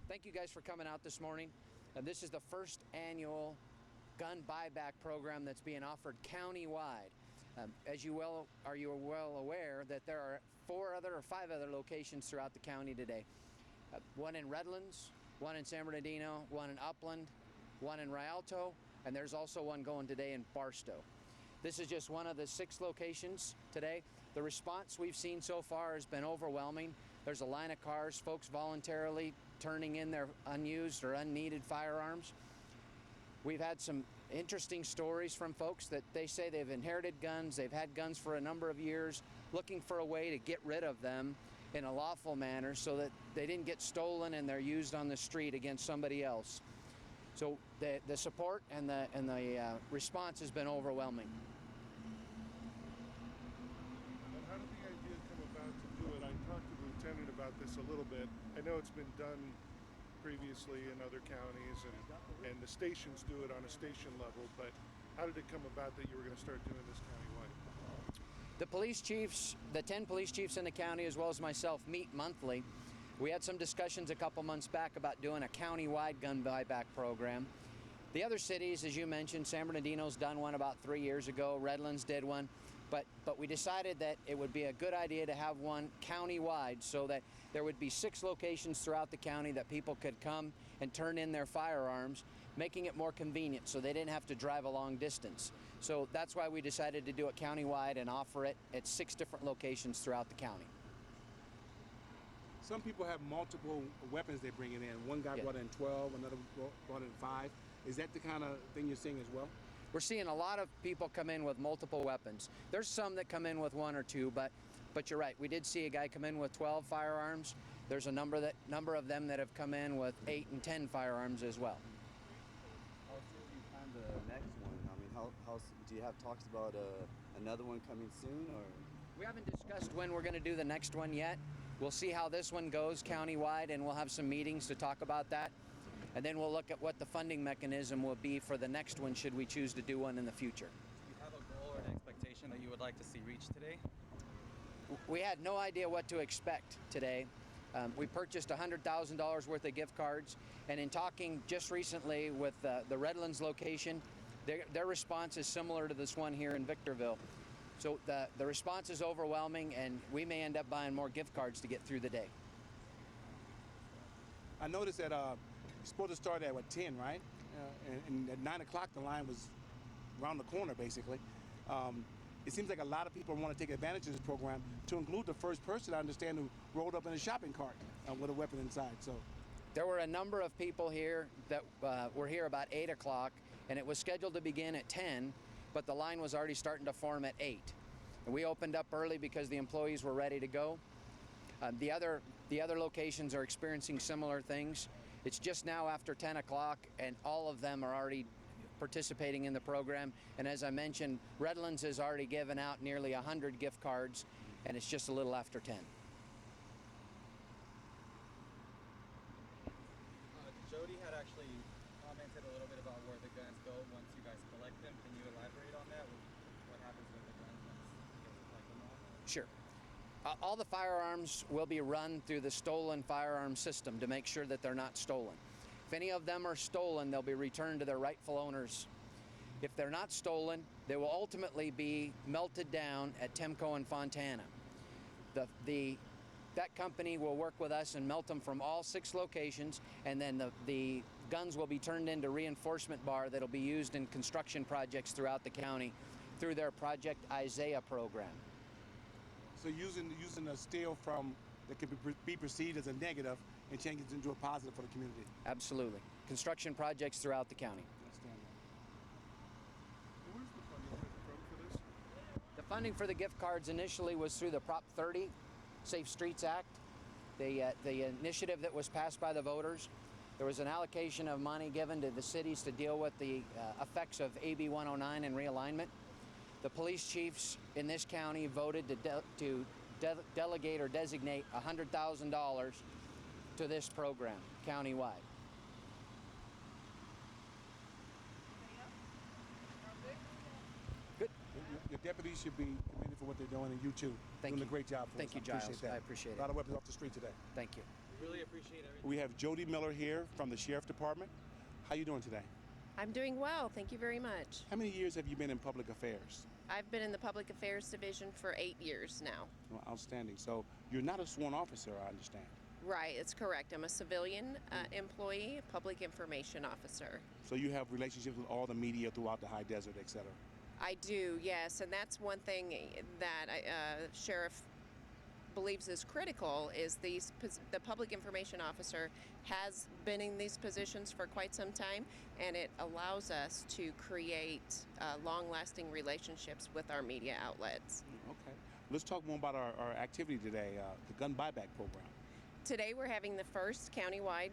Thank you guys for coming out this morning. This is the first annual gun buyback program that's being offered countywide. As you are well aware that there are 5 other locations throughout the county today. One in Redlands, one in San Bernardino, one in Upland, one in Rialto, and there's also one going today in Barstow. This is just one of the 6 locations today. The response we've seen so far has been overwhelming. There's a line of cars, folks voluntarily turning in their unused or unneeded firearms. We've had some interesting stories from folks that they say they've inherited guns, they've had guns for a number of years, looking for a way to get rid of them in a lawful manner so that they didn't get stolen and they're used on the street against somebody else. So the support and the response has been overwhelming. And how did the idea come about to do it? I talked to the lieutenant about this a little bit. I know it's been done previously in other counties, and the stations do it on a station level, but how did it come about that you were going to start doing this countywide? The police chiefs, the 10 police chiefs in the county, as well as myself, meet monthly. We had some discussions a couple months back about doing a countywide gun buyback program. The other cities, as you mentioned, San Bernardino's done one about 3 years ago, Redlands did one, but we decided that it would be a good idea to have one countywide so that there would be 6 locations throughout the county that people could come and turn in their firearms, making it more convenient so they didn't have to drive a long distance. So that's why we decided to do it countywide and offer it at 6 different locations throughout the county. Some people have multiple weapons they're bringing in. One guy brought in 12, another brought in 5. Is that the kind of thing you're seeing as well? We're seeing a lot of people come in with multiple weapons. There's some that come in with 1 or 2, but you're right. We did see a guy come in with 12 firearms. There's a number of them that have come in with 8 and 10 firearms as well. How soon do you plan the next one? I mean, how do you have talks about another one coming soon, or? We haven't discussed when we're going to do the next one yet. We'll see how this one goes countywide, and we'll have some meetings to talk about that. And then we'll look at what the funding mechanism will be for the next one should we choose to do one in the future. Do you have a goal or an expectation that you would like to see reached today? We had no idea what to expect today. We purchased $100,000 worth of gift cards, and in talking just recently with the Redlands location, their response is similar to this one here in Victorville. So the response is overwhelming, and we may end up buying more gift cards to get through the day. I noticed that you're supposed to start at 10, right? And at 9 o'clock the line was around the corner, basically. It seems like a lot of people want to take advantage of this program, to include the first person, I understand, who rolled up in a shopping cart with a weapon inside. So there were a number of people here that were here about 8 o'clock, and it was scheduled to begin at 10, but the line was already starting to form at 8. And we opened up early because the employees were ready to go. The other locations are experiencing similar things. It's just now after 10 o'clock, and all of them are already participating in the program. And as I mentioned, Redlands has already given out nearly 100 gift cards, and it's just a little after 10. Jody had actually commented a little bit about where the guns go once you guys collect them. Can you elaborate on that? What happens with the guns once you guys collect them all? Sure. All the firearms will be run through the stolen firearm system to make sure that they're not stolen. If any of them are stolen, they'll be returned to their rightful owners. If they're not stolen, they will ultimately be melted down at Temco in Fontana. That company will work with us and melt them from all 6 locations, and then the guns will be turned into reinforcement bar that'll be used in construction projects throughout the county through their Project Isaiah program. So using a steel from that could be perceived as a negative and change it into a positive for the community. Absolutely. Construction projects throughout the county. Where's the funding from for this? The funding for the gift cards initially was through the Prop 30 Safe Streets Act, the initiative that was passed by the voters. There was an allocation of money given to the cities to deal with the effects of AB 109 and realignment. The police chiefs in this county voted to delegate or designate $100,000 to this program countywide. Good. Your deputies should be commended for what they're doing, and you too. Thank doing you. a great job for Thank us. you, Giles. I That. appreciate it. A lot of weapons off the street today. Thank you. Really appreciate everything. We have Jody Miller here from the Sheriff Department. How you doing today? I'm doing well, thank you very much. How many years have you been in public affairs? I've been in the Public Affairs Division for 8 years now. Well, outstanding. So you're not a sworn officer, I understand. Right, it's correct. I'm a civilian employee, public information officer. So you have relationships with all the media throughout the high desert, et cetera. I do, yes, and that's one thing that Sheriff believes is critical is the public information officer has been in these positions for quite some time, and it allows us to create long-lasting relationships with our media outlets. Okay. Let's talk more about our activity today, the gun buyback program. Today we're having the first countywide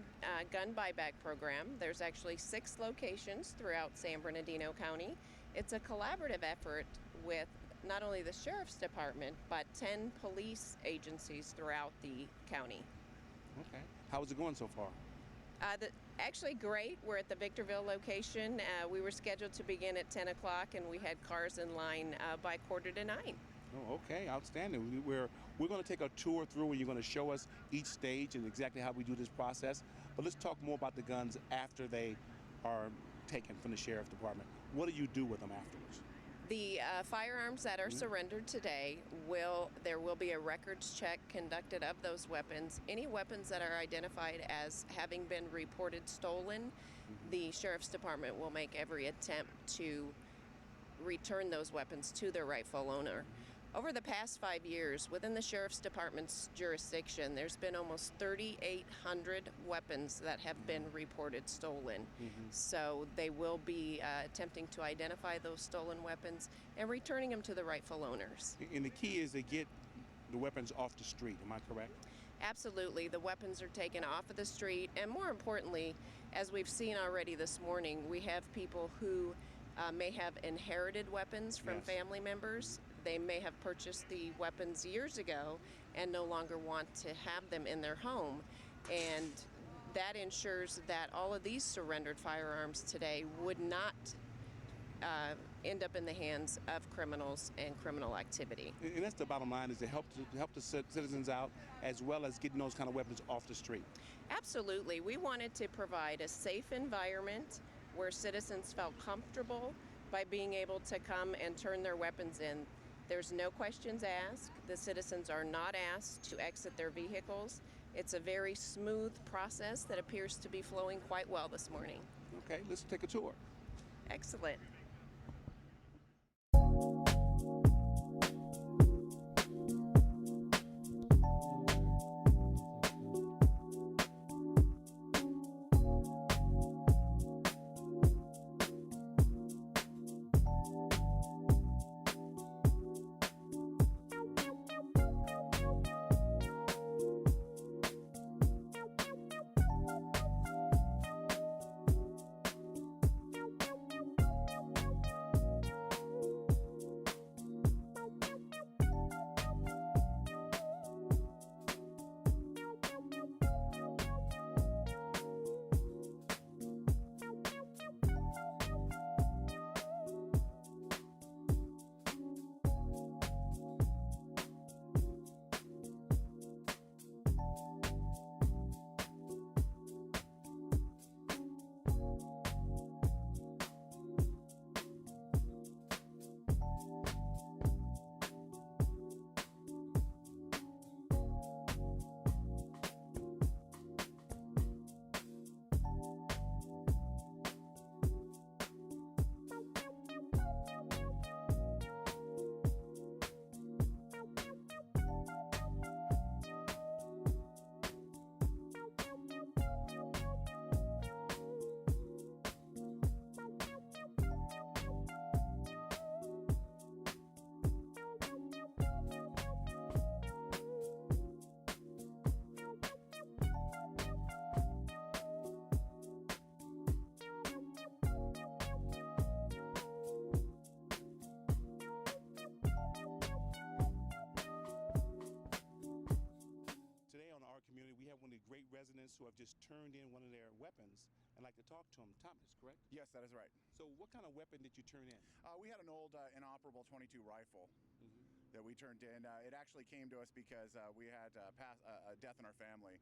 gun buyback program. There's actually 6 locations throughout San Bernardino County. It's a collaborative effort with not only the Sheriff's Department, but 10 police agencies throughout the county. Okay. How is it going so far? Actually great. We're at the Victorville location. We were scheduled to begin at 10 o'clock and we had cars in line by 8:45. Oh, okay, outstanding. We're going to take a tour through, and you're going to show us each stage and exactly how we do this process. But let's talk more about the guns after they are taken from the Sheriff's Department. What do you do with them afterwards? The firearms that are surrendered today, there will be a records check conducted of those weapons. Any weapons that are identified as having been reported stolen, the Sheriff's Department will make every attempt to return those weapons to their rightful owner. Over the past 5 years, within the Sheriff's Department's jurisdiction, there's been almost 3,800 weapons that have been reported stolen. So they will be attempting to identify those stolen weapons and returning them to the rightful owners. And the key is to get the weapons off the street, am I correct? Absolutely. The weapons are taken off of the street, and more importantly, as we've seen already this morning, we have people who may have inherited weapons from family members. They may have purchased the weapons years ago and no longer want to have them in their home. And that ensures that all of these surrendered firearms today would not end up in the hands of criminals and criminal activity. And that's the bottom line, is to help the citizens out, as well as getting those kind of weapons off the street. Absolutely. We wanted to provide a safe environment where citizens felt comfortable by being able to come and turn their weapons in. There's no questions asked. The citizens are not asked to exit their vehicles. It's a very smooth process that appears to be flowing quite well this morning. Okay, let's take a tour. Excellent. just turned in one of their weapons and like to talk to them. Thomas, correct? Yes, that is right. So what kind of weapon did you turn in? We had an old inoperable .22 rifle that we turned in. It actually came to us because we had a death in our family.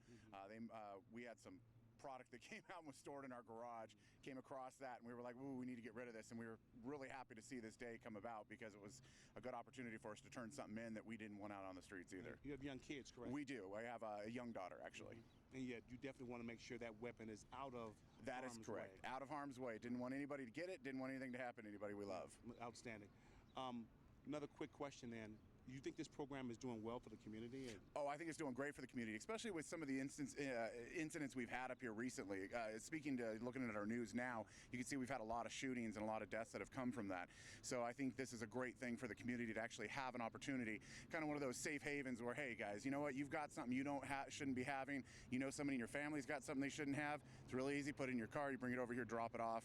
We had some product that came out and was stored in our garage, came across that, and we were like, ooh, we need to get rid of this. And we were really happy to see this day come about because it was a good opportunity for us to turn something in that we didn't want out on the streets either. You have young kids, correct? We do. I have a young daughter, actually. And yet you definitely want to make sure that weapon is out of That is correct. Out of harm's way. Didn't want anybody to get it. Didn't want anything to happen to anybody we love. Outstanding. Another quick question then. You think this program is doing well for the community? Oh, I think it's doing great for the community, especially with some of the incidents we've had up here recently. Looking at our news now, you can see we've had a lot of shootings and a lot of deaths that have come from that. So I think this is a great thing for the community to actually have an opportunity, kind of one of those safe havens where, hey guys, you know what, you've got something you shouldn't be having. You know somebody in your family's got something they shouldn't have. It's really easy. Put it in your car, you bring it over here, drop it off.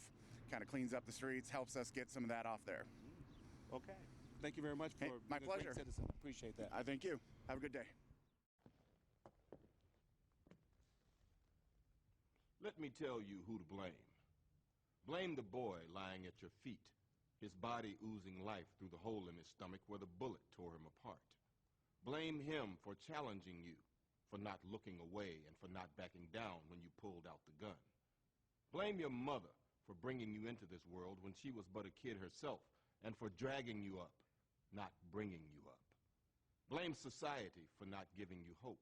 Kind of cleans up the streets, helps us get some of that off there. Okay. Thank you very much for my being a pleasure. great citizen. Appreciate that. I thank you. Have a good day. Let me tell you who to blame. Blame the boy lying at your feet, his body oozing life through the hole in his stomach where the bullet tore him apart. Blame him for challenging you, for not looking away and for not backing down when you pulled out the gun. Blame your mother for bringing you into this world when she was but a kid herself and for dragging you up, not bringing you up. Blame society for not giving you hope.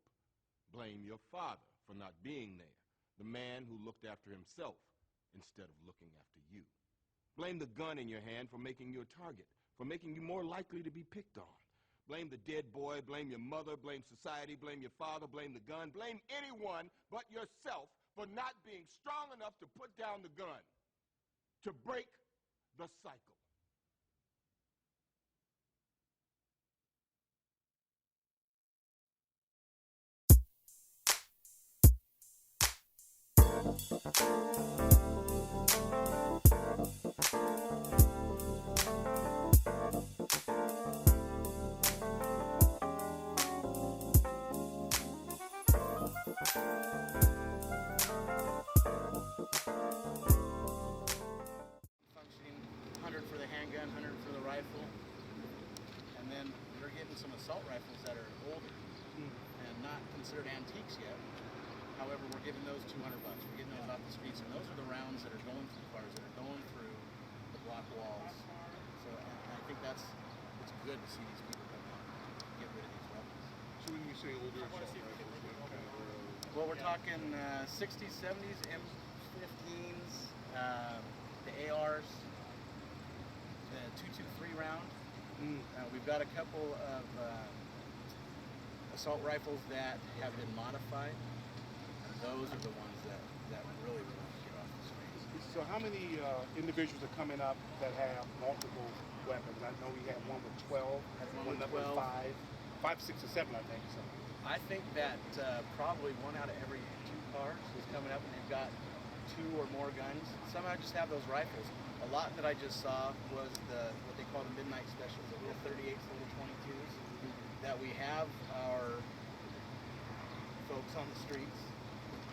Blame your father for not being there, the man who looked after himself instead of looking after you. Blame the gun in your hand for making you a target, for making you more likely to be picked on. Blame the dead boy, blame your mother, blame society, blame your father, blame the gun, blame anyone but yourself for not being strong enough to put down the gun, to break the cycle. Functioning 100 for the handgun, 100 for the rifle, and then we're getting some assault rifles that are older and not considered antiques yet. However, we're giving those $200. We're getting those off the streets, and those are the rounds that are going through cars, that are going through the block walls. So I think it's good to see these people come out and get rid of these weapons. So when you say older assault rifles, what kind of Well, we're talking 60s, 70s, M15s, the ARs, the 223 round. We've got a couple of assault rifles that have been modified. Those are the ones that really want to get off the streets. So how many individuals are coming up that have multiple weapons? I know we had one with 12, one with 5, 5, 6, or 7, I think. So. I think that probably one out of every 2 cars is coming up and they've got 2 or more guns. Some just have those rifles. A lot that I just saw was what they call the midnight specials, the little 38s, the little 22s, that we have our folks on the streets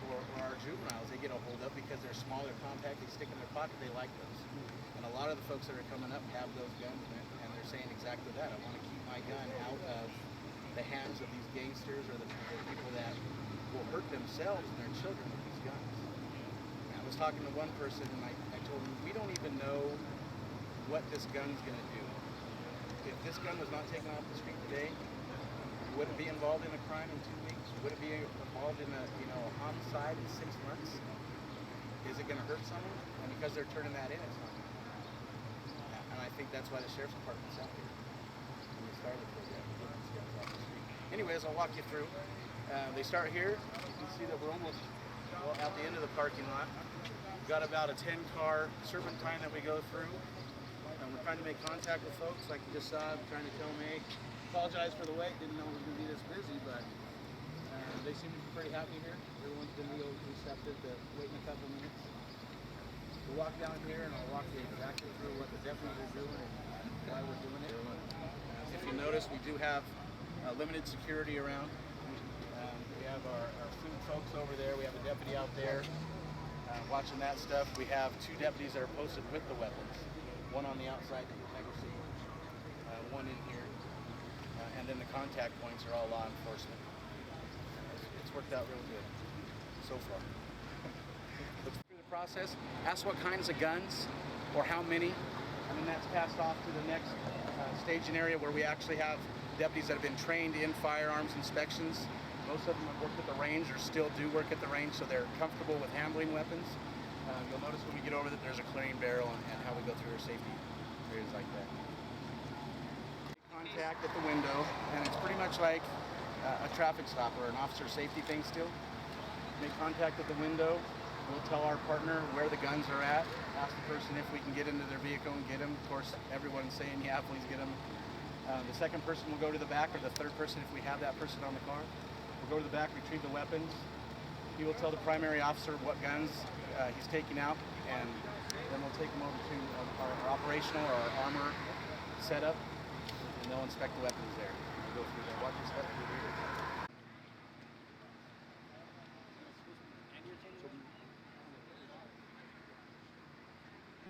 or our juveniles, they get a hold of because they're small, they're compact, they stick in their pocket, they like those. And a lot of the folks that are coming up have those guns and they're saying exactly that. I want to keep my gun out of the hands of these gangsters or the people that will hurt themselves and their children with these guns. And I was talking to one person and I told him, we don't even know what this gun's going to do. If this gun was not taken off the street today, would it be involved in a crime in 2 weeks? Would it be involved in a homicide in 6 months? Is it going to hurt someone? And because they're turning that in, it's not. And I think that's why the sheriff's department's out here when they started the program, getting these guns off the street. Anyways, I'll walk you through. They start here. You can see that we're almost at the end of the parking lot. We've got about a 10-car serpentine that we go through. And we're trying to make contact with folks, like you just saw. I'm trying to tell them, hey, apologize for the wait. Didn't know it was going to be this busy, but they seem to be pretty happy here. Everyone's been real receptive to waiting a couple minutes. We'll walk down here and I'll walk you exactly through what the deputies are doing and why we're doing it. If you notice, we do have limited security around. We have our food folks over there. We have a deputy out there watching that stuff. We have 2 deputies that are posted with the weapons. One on the outside that you'll never see, one in here, and then the contact points are all law enforcement. It's worked out real good so far. Look through the process, ask what kinds of guns or how many, and then that's passed off to the next staging area where we actually have deputies that have been trained in firearms inspections. Most of them have worked at the range or still do work at the range, so they're comfortable with handling weapons. You'll notice when we get over that there's a clearing barrel and how we go through our safety areas like that. Contact at the window, and it's pretty much like a traffic stop or an officer safety thing still. Make contact at the window. We'll tell our partner where the guns are at, ask the person if we can get into their vehicle and get them. Of course, everyone's saying, yeah, please get them. The second person will go to the back, or the third person if we have that person on the car. We'll go to the back, retrieve the weapons. He will tell the primary officer what guns he's taking out, and then we'll take them over to our operational or our armor setup, and they'll inspect the weapons there. We'll go through there. Watch your step through here.